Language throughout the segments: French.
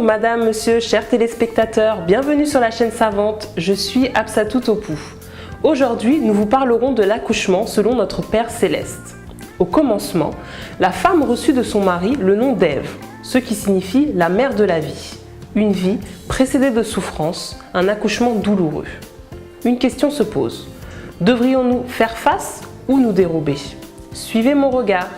madame, monsieur, chers téléspectateurs, bienvenue sur la chaîne Savante, je suis Absatou Topou. Aujourd'hui, nous vous parlerons de l'accouchement selon notre Père Céleste. Au commencement, la femme reçut de son mari le nom d'Ève, ce qui signifie la mère de la vie. Une vie précédée de souffrance, un accouchement douloureux. Une question se pose, devrions-nous faire face ou nous dérober? Suivez mon regard.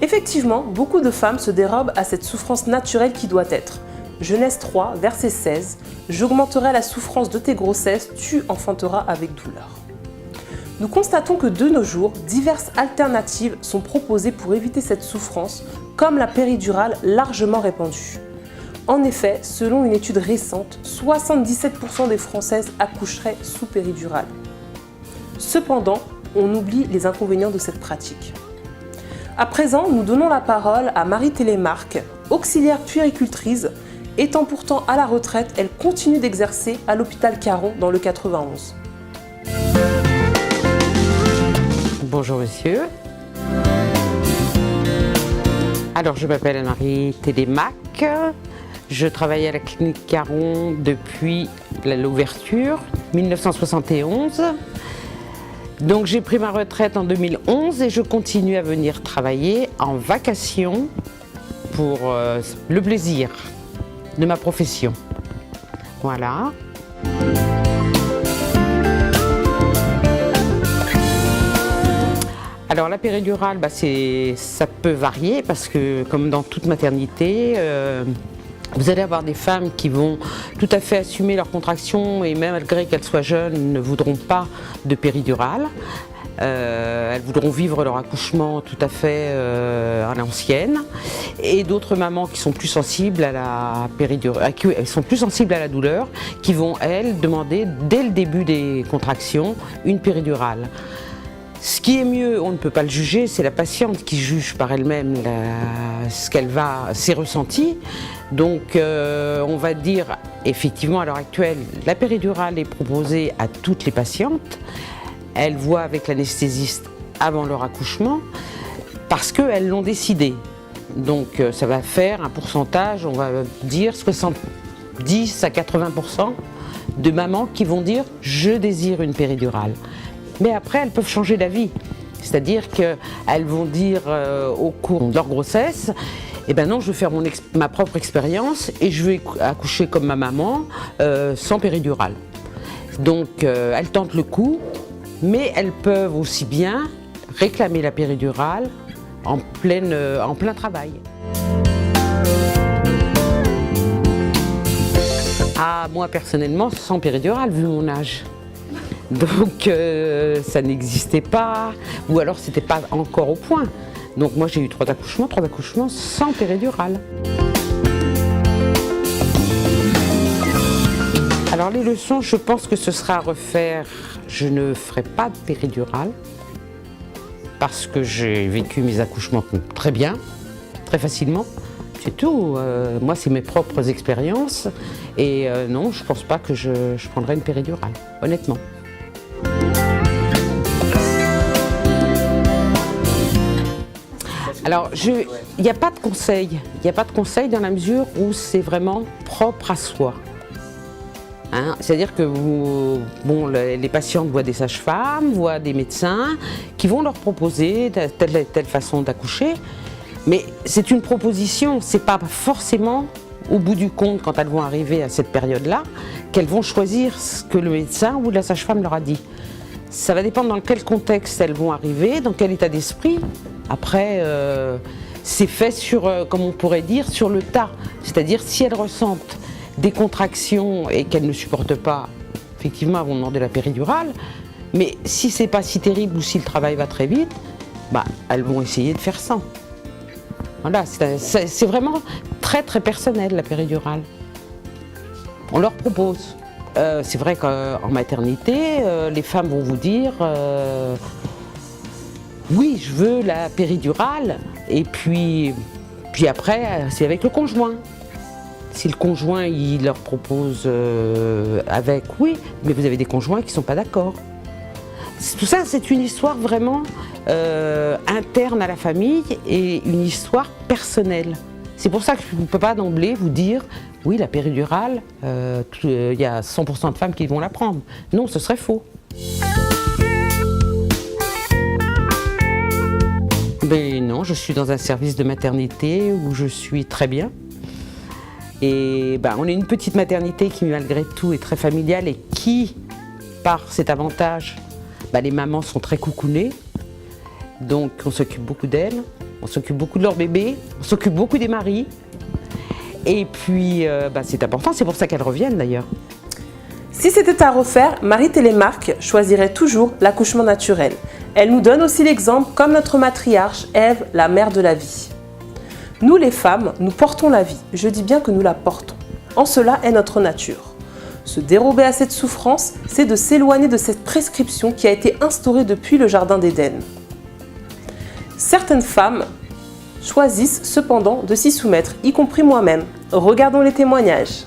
Effectivement, beaucoup de femmes se dérobent à cette souffrance naturelle qui doit être. Genèse 3, verset 16, « J'augmenterai la souffrance de tes grossesses, tu enfanteras avec douleur. » Nous constatons que de nos jours, diverses alternatives sont proposées pour éviter cette souffrance, comme la péridurale largement répandue. En effet, selon une étude récente, 77% des Françaises accoucheraient sous péridurale. Cependant, on oublie les inconvénients de cette pratique. À présent, nous donnons la parole à Marie Télémarque, auxiliaire puéricultrice. Étant pourtant à la retraite, elle continue d'exercer à l'hôpital Caron dans le 91. Bonjour monsieur. Alors je m'appelle Anne-Marie Télémarque. Je travaille à la clinique Caron depuis l'ouverture 1971. Donc j'ai pris ma retraite en 2011 et je continue à venir travailler en vacation pour le plaisir de ma profession. Voilà. Alors la péridurale, ça peut varier parce que comme dans toute maternité, vous allez avoir des femmes qui vont tout à fait assumer leurs contractions et même malgré qu'elles soient jeunes, ne voudront pas de péridurale. Elles voudront vivre leur accouchement tout à fait à l'ancienne. Et d'autres mamans qui sont plus sensibles à la péridurale, elles sont plus sensibles à la douleur, qui vont elles demander dès le début des contractions une péridurale. Ce qui est mieux, on ne peut pas le juger, c'est la patiente qui juge par elle-même ses ressentis. Donc on va dire, effectivement à l'heure actuelle, la péridurale est proposée à toutes les patientes. Elles voient avec l'anesthésiste avant leur accouchement parce qu'elles l'ont décidé. Donc ça va faire un pourcentage, on va dire 70 à 80% de mamans qui vont dire « je désire une péridurale ». Mais après, elles peuvent changer d'avis. C'est-à-dire qu'elles vont dire au cours de leur grossesse, eh ben non, je vais faire ma propre expérience et je vais accoucher comme ma maman, sans péridurale. Donc, elles tentent le coup, mais elles peuvent aussi bien réclamer la péridurale en plein travail. Ah, moi, personnellement, sans péridurale, vu mon âge. Donc ça n'existait pas, ou alors c'était pas encore au point. Donc moi j'ai eu trois accouchements sans péridurale. Alors les leçons, je pense que ce sera à refaire. Je ne ferai pas de péridurale parce que j'ai vécu mes accouchements très bien, très facilement. C'est tout. Moi c'est mes propres expériences et non, je pense pas que je prendrai une péridurale, honnêtement. Alors, il n'y a pas de conseil. Il n'y a pas de conseil dans la mesure où c'est vraiment propre à soi. Hein? C'est-à-dire que les patientes voient des sages-femmes, voient des médecins qui vont leur proposer telle façon d'accoucher. Mais c'est une proposition, ce n'est pas forcément au bout du compte, quand elles vont arriver à cette période-là, qu'elles vont choisir ce que le médecin ou la sage-femme leur a dit. Ça va dépendre dans quel contexte elles vont arriver, dans quel état d'esprit. Après, c'est fait comme on pourrait dire, sur le tas. C'est-à-dire, si elles ressentent des contractions et qu'elles ne supportent pas, effectivement, elles vont demander la péridurale. Mais si c'est pas si terrible ou si le travail va très vite, elles vont essayer de faire sans. Voilà, c'est vraiment très très personnel, la péridurale. On leur propose. C'est vrai qu'en maternité, les femmes vont vous dire oui, je veux la péridurale, et puis après, c'est avec le conjoint. Si le conjoint, il leur propose oui, mais vous avez des conjoints qui ne sont pas d'accord. Tout ça, c'est une histoire vraiment interne à la famille et une histoire personnelle. C'est pour ça que je ne peux pas d'emblée vous dire oui, la péridurale, il y a 100% de femmes qui vont la prendre. Non, ce serait faux. Ben non, je suis dans un service de maternité où je suis très bien. Et ben, on est une petite maternité qui malgré tout est très familiale et qui, par cet avantage, ben, les mamans sont très coucounées. Donc on s'occupe beaucoup d'elles, on s'occupe beaucoup de leurs bébés, on s'occupe beaucoup des maris. Et puis ben, c'est important, c'est pour ça qu'elles reviennent d'ailleurs. Si c'était à refaire, Marie Télémark choisirait toujours l'accouchement naturel. Elle nous donne aussi l'exemple comme notre matriarche, Ève, la mère de la vie. Nous les femmes, nous portons la vie. Je dis bien que nous la portons. En cela est notre nature. Se dérober à cette souffrance, c'est de s'éloigner de cette prescription qui a été instaurée depuis le Jardin d'Éden. Certaines femmes choisissent cependant de s'y soumettre, y compris moi-même. Regardons les témoignages.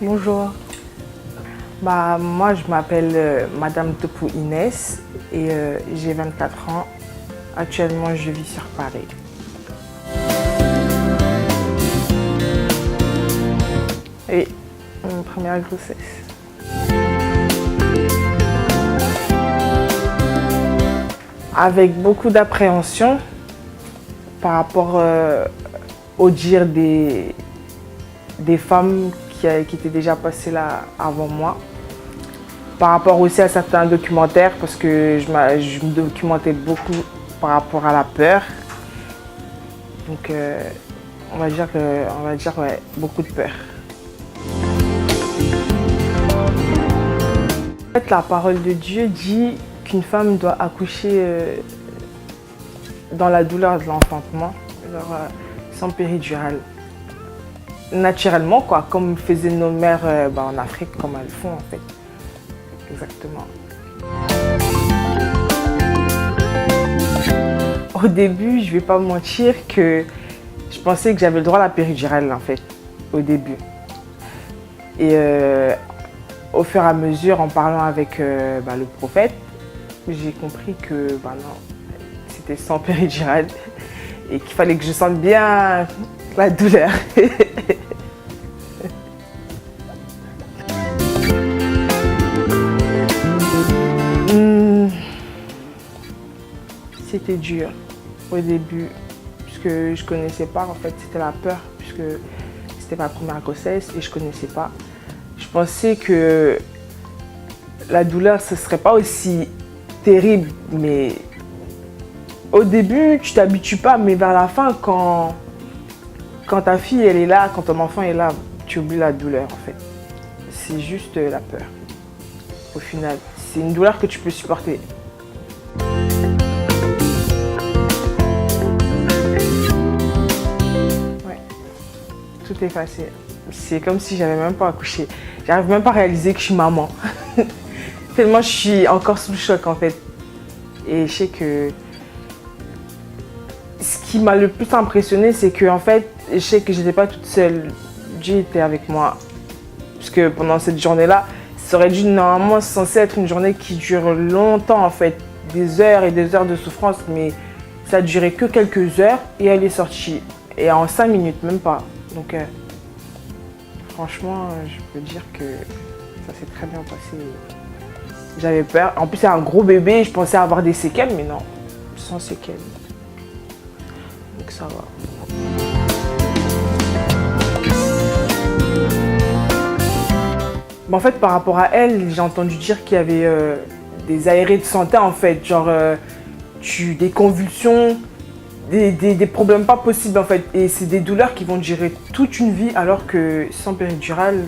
Bonjour. Moi, je m'appelle Madame Topou Inès et j'ai 24 ans. Actuellement, je vis sur Paris. Et une première grossesse. Avec beaucoup d'appréhension par rapport au dire des femmes qui étaient déjà passées là avant moi. Par rapport aussi à certains documentaires, parce que je me documentais beaucoup par rapport à la peur. Donc on va dire ouais, beaucoup de peur. En fait, la parole de Dieu dit qu'une femme doit accoucher dans la douleur de l'enfantement, sans péridurale. Naturellement, quoi, comme faisaient nos mères en Afrique, comme elles font en fait. Exactement. Au début, je ne vais pas mentir que je pensais que j'avais le droit à la péridurale en fait, au début. Et au fur et à mesure, en parlant avec le prophète, j'ai compris que non, c'était sans péridurale et qu'il fallait que je sente bien la douleur. C'était dur au début, puisque je ne connaissais pas, en fait, c'était la peur, puisque c'était ma première grossesse et je ne connaissais pas. Je pensais que la douleur, ce ne serait pas aussi terrible, mais au début, tu ne t'habitues pas, mais vers la fin, quand ta fille elle est là, quand ton enfant est là, tu oublies la douleur, en fait. C'est juste la peur, au final. C'est une douleur que tu peux supporter. Tout effacé. C'est comme si j'avais même pas accouché. J'arrive même pas à réaliser que je suis maman. Tellement je suis encore sous le choc en fait. Et je sais que ce qui m'a le plus impressionné, c'est que en fait, je sais que j'étais pas toute seule. Dieu était avec moi. Parce que pendant cette journée-là, ça aurait dû normalement censé être une journée qui dure longtemps en fait. Des heures et des heures de souffrance, mais ça a duré que quelques heures et elle est sortie. Et en 5 minutes, même pas. Donc franchement, je peux dire que ça s'est très bien passé. J'avais peur. En plus, c'est un gros bébé, je pensais avoir des séquelles, mais non, sans séquelles. Donc ça va. En fait, par rapport à elle, j'ai entendu dire qu'il y avait des aérés de santé en fait, genre des convulsions, des problèmes pas possibles en fait. Et c'est des douleurs qui vont durer toute une vie alors que sans péridurale,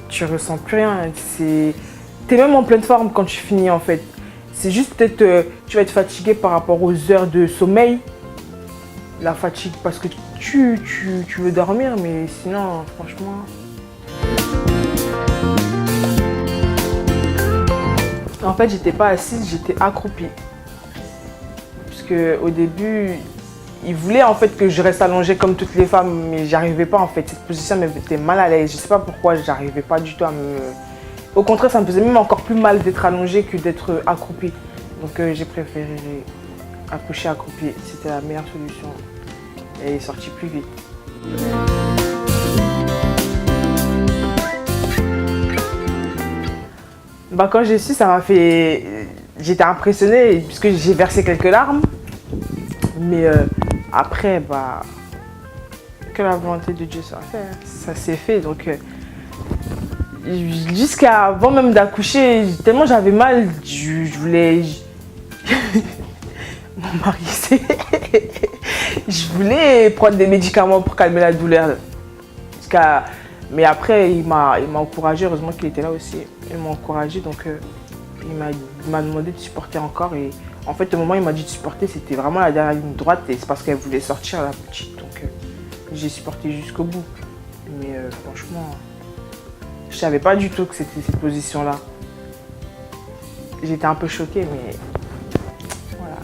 tu ressens plus rien. T'es même en pleine forme quand tu finis en fait. C'est juste peut-être tu vas être fatigué par rapport aux heures de sommeil. La fatigue parce que tu veux dormir, mais sinon franchement... En fait, j'étais pas assise, j'étais accroupie. qu'au début, il voulait en fait que je reste allongée comme toutes les femmes, mais j'arrivais pas en fait. Cette position me mettait mal à l'aise. Je sais pas pourquoi, j'arrivais pas du tout à me... Au contraire, ça me faisait même encore plus mal d'être allongée que d'être accroupie. Donc j'ai préféré accoucher accroupie. C'était la meilleure solution. Et elle est sortie plus vite. Bah, quand j'ai su, ça m'a fait... J'étais impressionnée puisque j'ai versé quelques larmes. Mais après, bah, que la volonté de Dieu soit faite, ça s'est fait. Donc, jusqu'à avant même d'accoucher, tellement j'avais mal, je voulais... Mon mari, je voulais prendre des médicaments pour calmer la douleur. Mais après, il m'a encouragé, heureusement qu'il était là aussi. Il m'a encouragé, donc il m'a demandé de supporter encore. Et en fait, au moment où il m'a dit de supporter, c'était vraiment la dernière ligne droite et c'est parce qu'elle voulait sortir la petite. Donc j'ai supporté jusqu'au bout. Mais franchement, je savais pas du tout que c'était cette position-là. J'étais un peu choquée, mais voilà.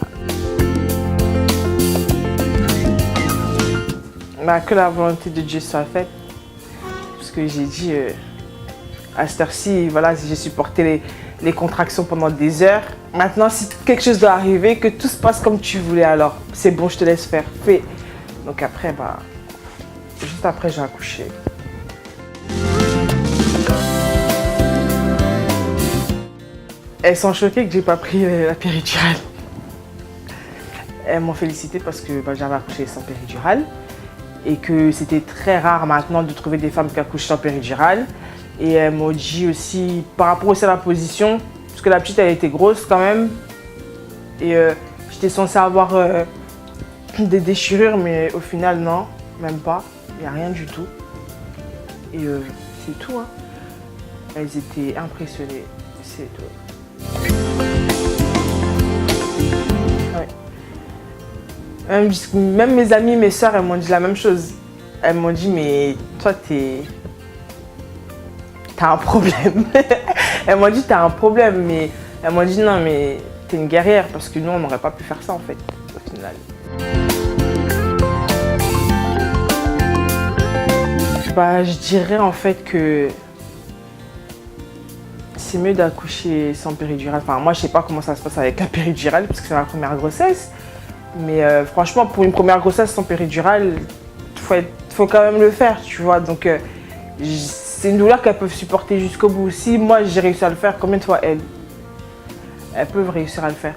Bah, que la volonté de Dieu soit faite. Parce que j'ai dit, à cette heure-ci, voilà, j'ai supporté les contractions pendant des heures. Maintenant, si quelque chose doit arriver, que tout se passe comme tu voulais, alors c'est bon, je te laisse faire, fais. Donc après, bah, juste après, j'ai accouché. Elles sont choquées que j'ai pas pris la péridurale. Elles m'ont félicité parce que bah, j'avais accouché sans péridurale et que c'était très rare maintenant de trouver des femmes qui accouchent sans péridurale. Et elles m'ont dit aussi, par rapport aussi à la position, parce que la petite elle était grosse quand même, et j'étais censée avoir des déchirures, mais au final non, même pas, il n'y a rien du tout. Et c'est tout, hein. Elles étaient impressionnées, c'est tout. Ouais. Même mes amis, mes soeurs, elles m'ont dit la même chose. Elles m'ont dit, mais toi t'as un problème. Elles m'ont dit t'as un problème, mais elles m'ont dit non mais t'es une guerrière parce que nous on n'aurait pas pu faire ça en fait au final. Bah, je dirais en fait que c'est mieux d'accoucher sans péridurale. Enfin moi je sais pas comment ça se passe avec la péridurale parce que c'est ma première grossesse. Mais franchement pour une première grossesse sans péridurale, faut quand même le faire, tu vois. Donc c'est une douleur qu'elles peuvent supporter jusqu'au bout. Si moi j'ai réussi à le faire, combien de fois elles peuvent réussir à le faire.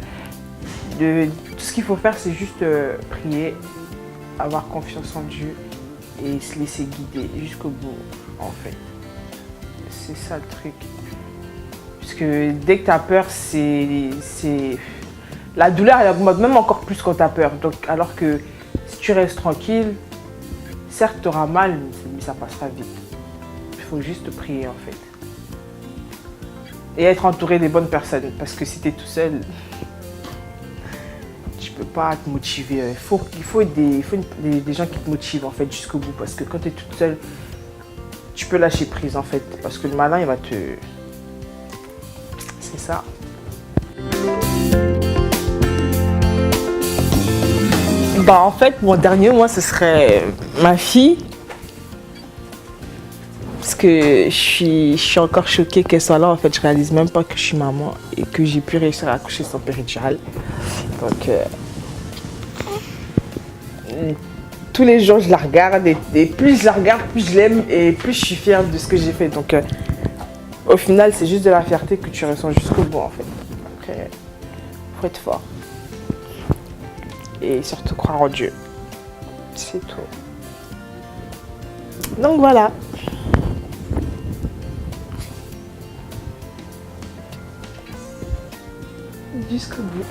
Tout ce qu'il faut faire, c'est juste prier, avoir confiance en Dieu et se laisser guider jusqu'au bout, en fait. C'est ça le truc. Parce que dès que tu as peur, la douleur, elle augmente même encore plus quand tu as peur. Donc, alors que si tu restes tranquille, certes, tu auras mal, mais ça passera vite. Il faut juste prier en fait. Et être entouré des bonnes personnes. Parce que si tu es tout seul, tu peux pas te motiver. Il faut des gens qui te motivent en fait jusqu'au bout. Parce que quand tu es toute seule, tu peux lâcher prise en fait. Parce que le malin, il va te... C'est ça. Bah en fait, mon dernier, moi, ce serait ma fille. Parce que je suis encore choquée qu'elle soit là. En fait, je réalise même pas que je suis maman et que j'ai pu réussir à accoucher sans péridurale. Donc, tous les jours, je la regarde et plus je la regarde, plus je l'aime et plus je suis fière de ce que j'ai fait. Donc, au final, c'est juste de la fierté que tu ressens jusqu'au bout, en fait. Donc, faut être fort. Et surtout croire en Dieu. C'est tout. Donc, voilà. Jusqu'au bout.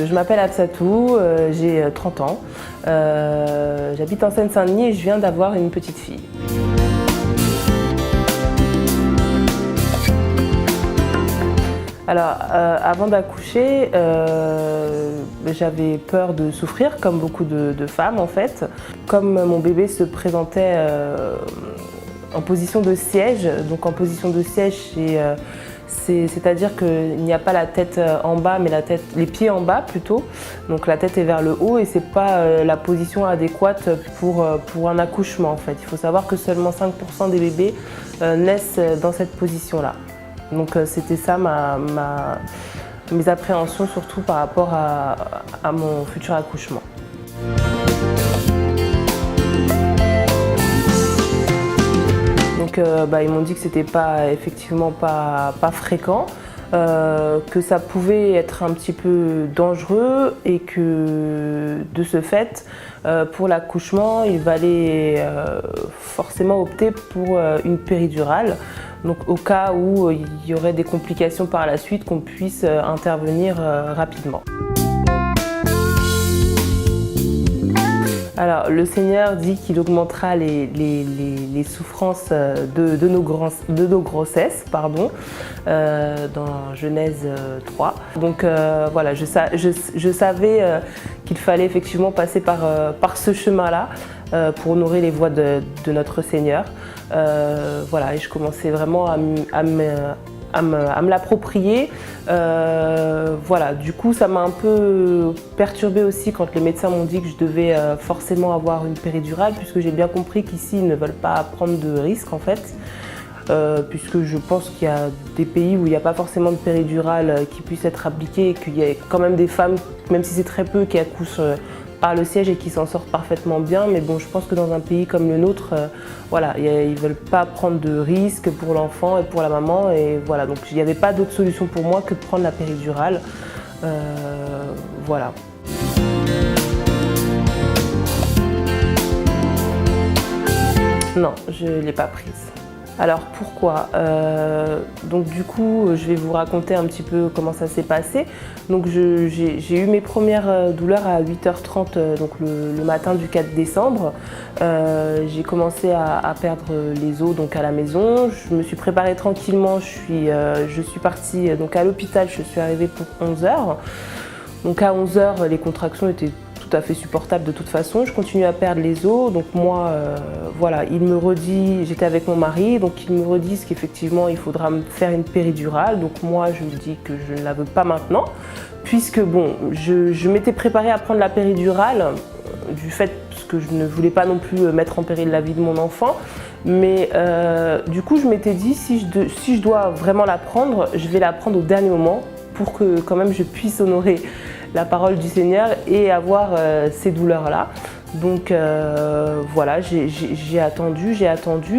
Je m'appelle Absatou, j'ai 30 ans. J'habite en Seine-Saint-Denis et je viens d'avoir une petite fille. Alors, avant d'accoucher, j'avais peur de souffrir, comme beaucoup de femmes en fait. Comme mon bébé se présentait en position de siège, donc en position de siège, c'est-à-dire qu'il n'y a pas la tête en bas, mais les pieds en bas plutôt. Donc la tête est vers le haut et c'est pas la position adéquate pour un accouchement en fait. Il faut savoir que seulement 5% des bébés naissent dans cette position-là. Donc c'était ça mes appréhensions, surtout par rapport à mon futur accouchement. Donc ils m'ont dit que c'était effectivement pas fréquent, que ça pouvait être un petit peu dangereux et que de ce fait, pour l'accouchement, il valait forcément opter pour une péridurale. Donc au cas où il y aurait des complications par la suite, qu'on puisse intervenir rapidement. Alors, le Seigneur dit qu'il augmentera les souffrances de nos grossesses, dans Genèse 3. Donc voilà, je savais qu'il fallait effectivement passer par ce chemin-là pour honorer les voies de notre Seigneur. Voilà, et je commençais vraiment à me l'approprier. Voilà, du coup ça m'a un peu perturbée aussi quand les médecins m'ont dit que je devais forcément avoir une péridurale, puisque j'ai bien compris qu'ici ils ne veulent pas prendre de risques en fait, puisque je pense qu'il y a des pays où il n'y a pas forcément de péridurale qui puisse être appliquée et qu'il y a quand même des femmes, même si c'est très peu, qui accouchent par le siège et qui s'en sortent parfaitement bien. Mais bon, je pense que dans un pays comme le nôtre, voilà, ils ne veulent pas prendre de risques pour l'enfant et pour la maman. Et voilà, donc il n'y avait pas d'autre solution pour moi que de prendre la péridurale. Voilà. Non, je ne l'ai pas prise. Alors pourquoi donc du coup, je vais vous raconter un petit peu comment ça s'est passé. Donc j'ai eu mes premières douleurs à 8h30, donc le matin du 4 décembre. J'ai commencé à perdre les os donc à la maison. Je me suis préparée tranquillement. Je suis partie donc à l'hôpital. Je suis arrivée pour 11h. Donc à 11h, les contractions étaient tout à fait supportable de toute façon. Je continue à perdre les os, donc moi, voilà, il me redit, j'étais avec mon mari, donc ils me redisent qu'effectivement il faudra me faire une péridurale. Donc moi je me dis que je ne la veux pas maintenant, puisque bon, je m'étais préparée à prendre la péridurale du fait que je ne voulais pas non plus mettre en péril la vie de mon enfant. Mais du coup je m'étais dit, si je dois vraiment la prendre, je vais la prendre au dernier moment pour que quand même je puisse honorer la parole du Seigneur et avoir ces douleurs-là. Donc voilà, j'ai attendu.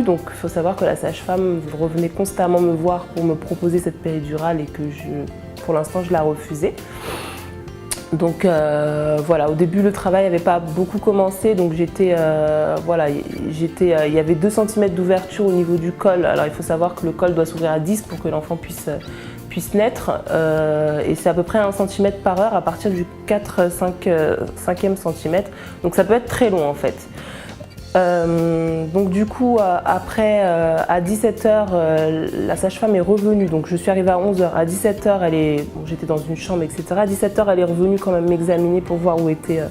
Donc il faut savoir que la sage-femme revenait constamment me voir pour me proposer cette péridurale et que pour l'instant je la refusais. Donc voilà, au début le travail n'avait pas beaucoup commencé, donc voilà, il y avait 2 cm d'ouverture au niveau du col. Alors il faut savoir que le col doit s'ouvrir à 10 pour que l'enfant puisse naître, et c'est à peu près 1 cm par heure à partir du 4-5e centimètre, donc ça peut être très long en fait. Donc du coup après à 17h la sage-femme est revenue, donc je suis arrivée à 11h, à 17h j'étais dans une chambre etc, à 17h elle est revenue quand même m'examiner pour voir où était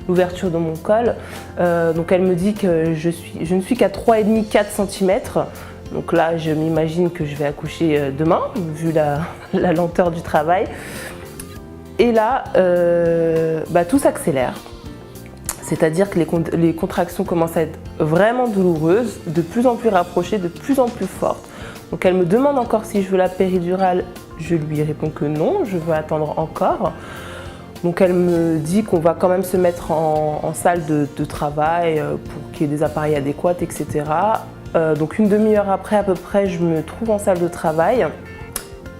l'ouverture de mon col. Donc elle me dit que je ne suis qu'à 3,5-4 cm. Donc là, je m'imagine que je vais accoucher demain, vu la lenteur du travail. Et là, tout s'accélère. C'est-à-dire que les contractions commencent à être vraiment douloureuses, de plus en plus rapprochées, de plus en plus fortes. Donc elle me demande encore si je veux la péridurale. Je lui réponds que non, je veux attendre encore. Donc elle me dit qu'on va quand même se mettre en salle de travail pour qu'il y ait des appareils adéquats, etc. Donc une demi-heure après à peu près, je me trouve en salle de travail.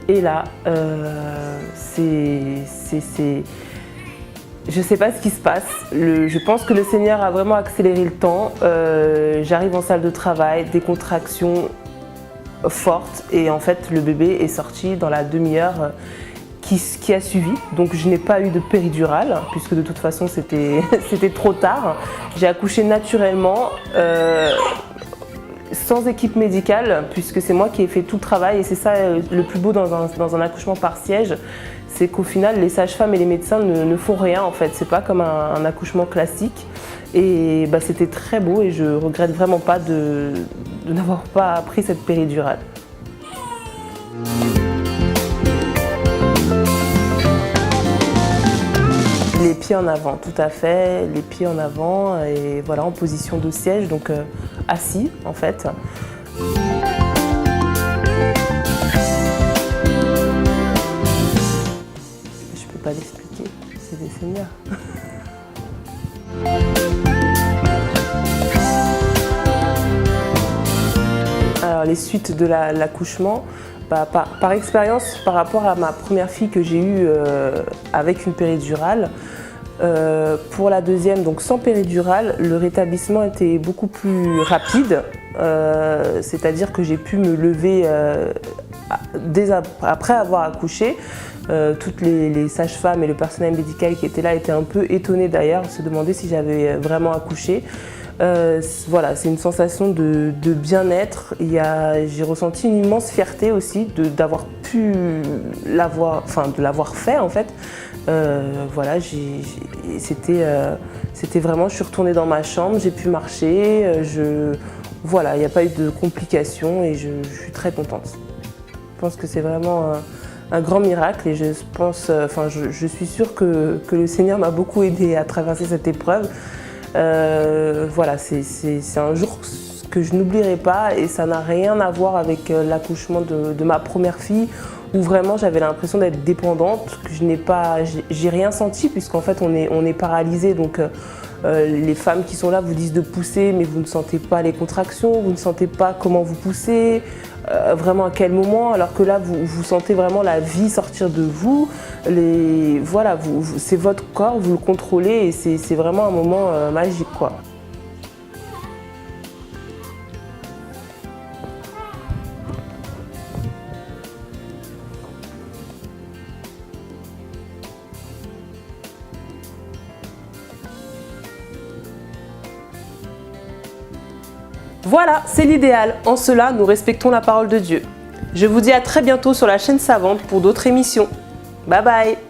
Et là, je ne sais pas ce qui se passe. Je pense que le Seigneur a vraiment accéléré le temps. J'arrive en salle de travail, des contractions fortes. Et en fait, le bébé est sorti dans la demi-heure qui a suivi. Donc je n'ai pas eu de péridurale, puisque de toute façon, c'était trop tard. J'ai accouché naturellement. sans équipe médicale, puisque c'est moi qui ai fait tout le travail et c'est ça le plus beau dans un accouchement par siège, c'est qu'au final les sages-femmes et les médecins ne font rien en fait, c'est pas comme un accouchement classique et c'était très beau et je regrette vraiment pas de n'avoir pas pris cette péridurale. Les pieds en avant, tout à fait, les pieds en avant et voilà en position de siège, donc assis en fait. Je peux pas l'expliquer, c'est des seigneurs. Alors les suites de l'accouchement, par expérience, par rapport à ma première fille que j'ai eue avec une péridurale, pour la deuxième, donc sans péridurale, le rétablissement était beaucoup plus rapide, c'est-à-dire que j'ai pu me lever dès après avoir accouché. Toutes les sages-femmes et le personnel médical qui étaient là étaient un peu étonnés d'ailleurs, se demandaient si j'avais vraiment accouché. Voilà, c'est une sensation de bien-être. J'ai ressenti une immense fierté aussi d'avoir pu l'avoir fait en fait. Voilà, c'était vraiment, je suis retournée dans ma chambre, j'ai pu marcher, voilà, il n'y a pas eu de complications et je suis très contente. Je pense que c'est vraiment un grand miracle et je suis sûre que le Seigneur m'a beaucoup aidée à traverser cette épreuve. Voilà, c'est un jour que je n'oublierai pas et ça n'a rien à voir avec l'accouchement de ma première fille où vraiment j'avais l'impression d'être dépendante, que j'ai rien senti puisqu'en fait on est paralysé, donc les femmes qui sont là vous disent de pousser mais vous ne sentez pas les contractions, vous ne sentez pas comment vous poussez, vraiment à quel moment, alors que là vous sentez vraiment la vie sortir de vous, voilà, c'est votre corps, vous le contrôlez et c'est vraiment un moment magique quoi. Voilà, c'est l'idéal. En cela, nous respectons la parole de Dieu. Je vous dis à très bientôt sur la chaîne Savante pour d'autres émissions. Bye bye!